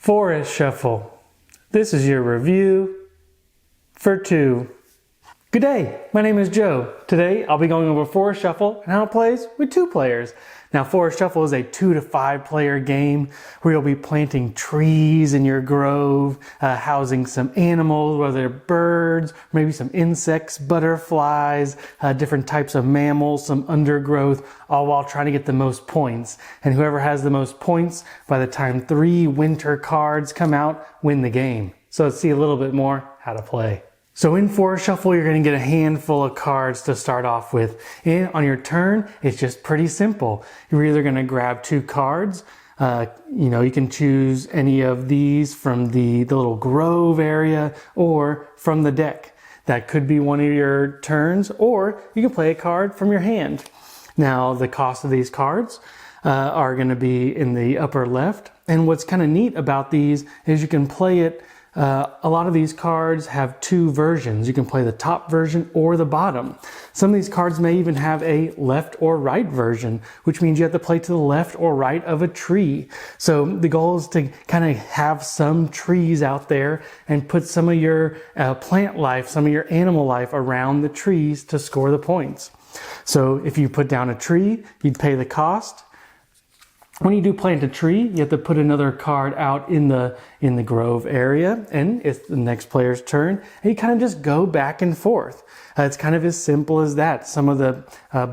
Forest Shuffle. This is your review for 2. Good day, my name is Joe. Today I'll be going over Forest Shuffle and how it plays with 2 players. Now Forest Shuffle is a 2 to 5 player game where you'll be planting trees in your grove, housing some animals, whether they're birds, maybe some insects, butterflies, different types of mammals, some undergrowth, all while trying to get the most points. And whoever has the most points by the time 3 winter cards come out win the game. So let's see a little bit more how to play. So in Forest Shuffle, you're going to get a handful of cards to start off with. And on your turn, it's just pretty simple. You're either going to grab 2 cards. You can choose any of these from the little grove area or from the deck. That could be one of your turns, or you can play a card from your hand. Now, the cost of these cards are going to be in the upper left. And what's kind of neat about these is you can play it. A lot of these cards have 2 versions. You can play the top version or the bottom. Some of these cards may even have a left or right version, which means you have to play to the left or right of a tree. So the goal is to kind of have some trees out there and put some of your plant life, some of your animal life around the trees to score the points. So if you put down a tree, you'd pay the cost. When you do plant a tree, you have to put another card out in the grove area, and it's the next player's turn, and you kind of just go back and forth. It's kind of as simple as that. Some of the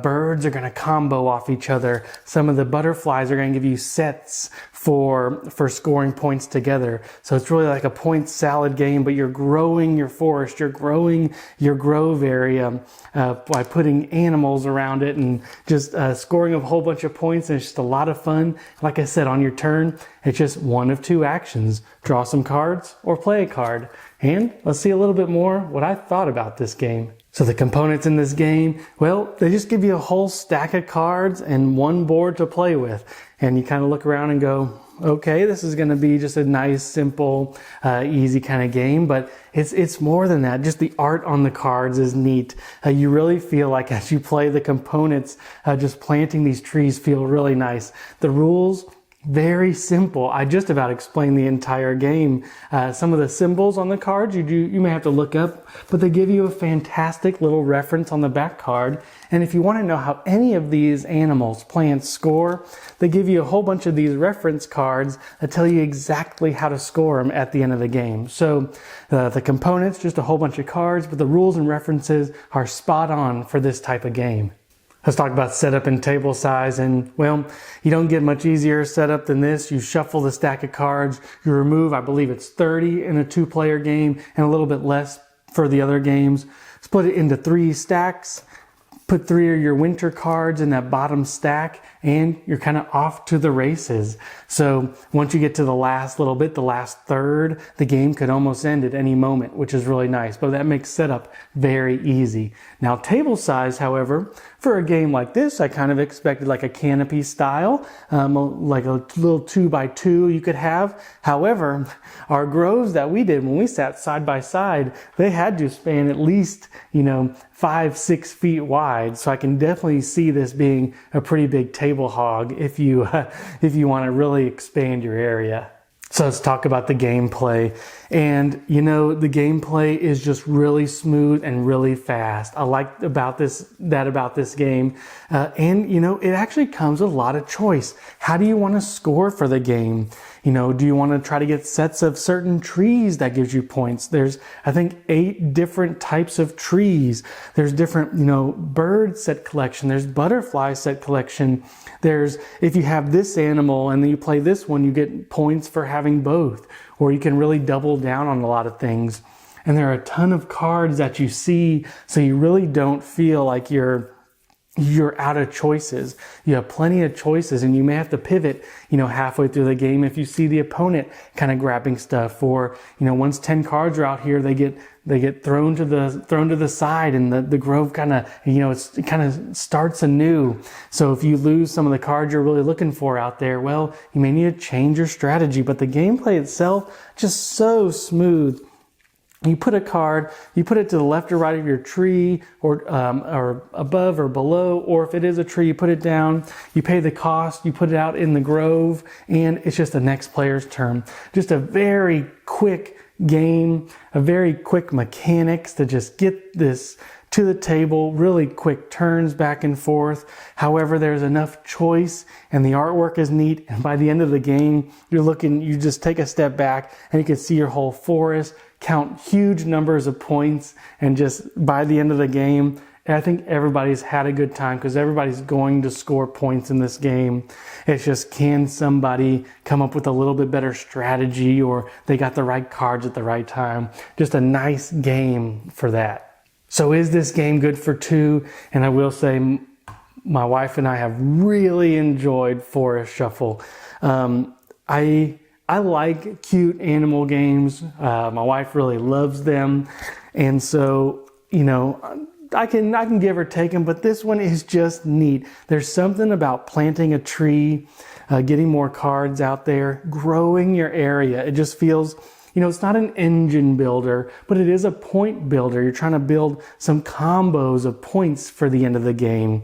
birds are going to combo off each other. Some of the butterflies are going to give you sets for scoring points together. So it's really like a point salad game, but you're growing your forest, you're growing your grove area by putting animals around it and just scoring a whole bunch of points, and it's just a lot of fun. Like I said, on your turn, it's just one of 2 actions. Draw some cards or play a card. And let's see a little bit more what I thought about this game. So the components in this game, well, they just give you a whole stack of cards and one board to play with. And you kind of look around and go, okay, this is going to be just a nice, simple, easy kind of game. But it's more than that. Just the art on the cards is neat. You really feel like as you play the components, just planting these trees feel really nice. The rules, very simple. I just about explained the entire game. Some of the symbols on the cards you may have to look up, but they give you a fantastic little reference on the back card. And if you want to know how any of these animals, plants score, they give you a whole bunch of these reference cards that tell you exactly how to score them at the end of the game. So the components, just a whole bunch of cards, but the rules and references are spot on for this type of game. Let's talk about setup and table size, and well, you don't get much easier setup than this. You shuffle the stack of cards, you remove, I believe it's 30 in a 2-player game and a little bit less for the other games. Split it into 3 stacks, put 3 of your winter cards in that bottom stack, and you're kind of off to the races. So once you get to the last little bit, the last third, the game could almost end at any moment, which is really nice, but that makes setup very easy. Now table size, however, for a game like this, I kind of expected like a canopy style, like a little 2x2 you could have. However, our groves that we did when we sat side by side, they had to span at least, 5-6 feet wide. So I can definitely see this being a pretty big table hog if you want to really expand your area. So let's talk about the gameplay. And the gameplay is just really smooth and really fast. I like about this game. And it actually comes with a lot of choice. How do you want to score for the game? Do you want to try to get sets of certain trees that gives you points? There's, I think, 8 different types of trees. There's different, bird set collection. There's butterfly set collection. There's, if you have this animal and then you play this one, you get points for having both. Or you can really double down on a lot of things. And there are a ton of cards that you see, so you really don't feel like you're out of choices. You have plenty of choices, and you may have to pivot, halfway through the game if you see the opponent kind of grabbing stuff. Or, once 10 cards are out here, they get thrown to the side, and the grove kind of, it kind of starts anew. So if you lose some of the cards you're really looking for out there, well, you may need to change your strategy. But the gameplay itself, just so smooth. You put a card, you put it to the left or right of your tree, or above or below, or if it is a tree, you put it down, you pay the cost, you put it out in the grove, and it's just the next player's turn. Just a very quick game, a very quick mechanics to just get this to the table, really quick turns back and forth. However, there's enough choice and the artwork is neat. And by the end of the game, you just take a step back and you can see your whole forest, count huge numbers of points. And just by the end of the game, I think everybody's had a good time because everybody's going to score points in this game. It's just, can somebody come up with a little bit better strategy, or they got the right cards at the right time? Just a nice game for that. So is this game good for two? And I will say my wife and I have really enjoyed Forest Shuffle. I like cute animal games. My wife really loves them. And so, you know, I can give or take them, but this one is just neat. There's something about planting a tree, getting more cards out there, growing your area. It just feels, you know, it's not an engine builder, but it is a point builder. You're trying to build some combos of points for the end of the game.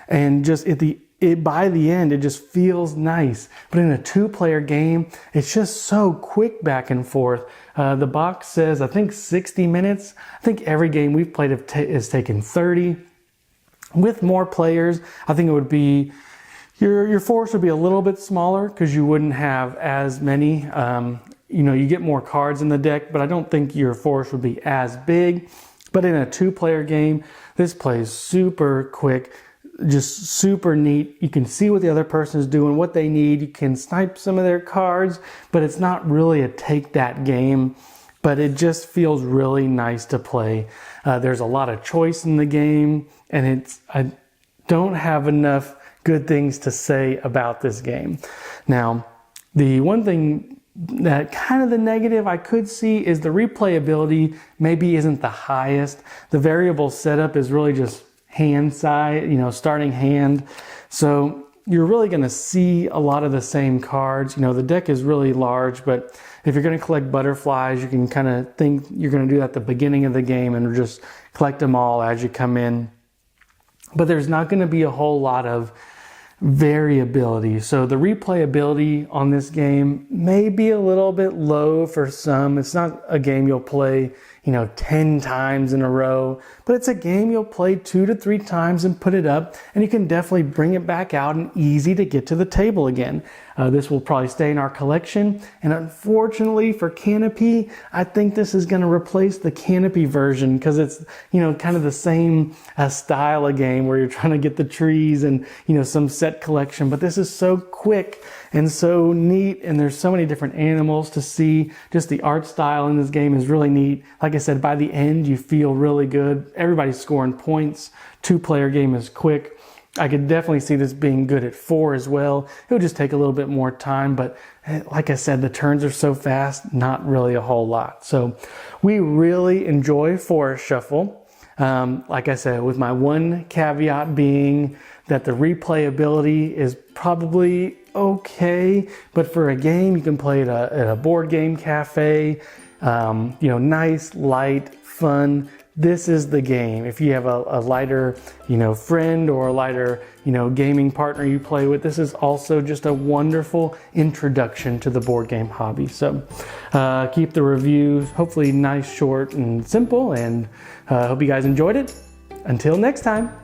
And just by the end, it just feels nice. But in a two-player game, it's just so quick back and forth. The box says, I think 60 minutes. I think every game we've played has taken 30. With more players, I think it would be, your force would be a little bit smaller because you wouldn't have as many. You know, you get more cards in the deck, but I don't think your force would be as big. But in a two-player game, this plays super quick, just super neat. You can see what the other person is doing, what they need. You can snipe some of their cards, but it's not really a take that game. But it just feels really nice to play. There's a lot of choice in the game, and I don't have enough good things to say about this game. Now, the one thing that kind of the negative I could see is the replayability maybe isn't the highest. The variable setup is really just hand size, you know, starting hand. So you're really going to see a lot of the same cards. You know, the deck is really large, but if you're going to collect butterflies, you can kind of think you're going to do that at the beginning of the game and just collect them all as you come in. But there's not going to be a whole lot of variability. So the replayability on this game may be a little bit low for some. It's not a game you'll play, you know, 10 times in a row, but it's a game you'll play 2 to 3 times and put it up, and you can definitely bring it back out and easy to get to the table again. This will probably stay in our collection, and unfortunately for Canopy, I think this is going to replace the Canopy version because it's, you know, kind of the same style of game where you're trying to get the trees and, you know, some set collection, but this is so quick and so neat, and there's so many different animals to see. Just the art style in this game is really neat. Like I said, by the end you feel really good. Everybody's scoring points. Two-player game is quick. I could definitely see this being good at 4 as well. It would just take a little bit more time, but like I said, the turns are so fast, not really a whole lot. So we really enjoy Forest Shuffle. Like I said, with my one caveat being that the replayability is probably okay, but for a game you can play it at a board game cafe, you know, nice, light, fun. This is the game. If you have a lighter, you know, friend or a lighter, you know, gaming partner you play with, this is also just a wonderful introduction to the board game hobby. So keep the reviews hopefully nice, short, and simple, and hope you guys enjoyed it. Until next time.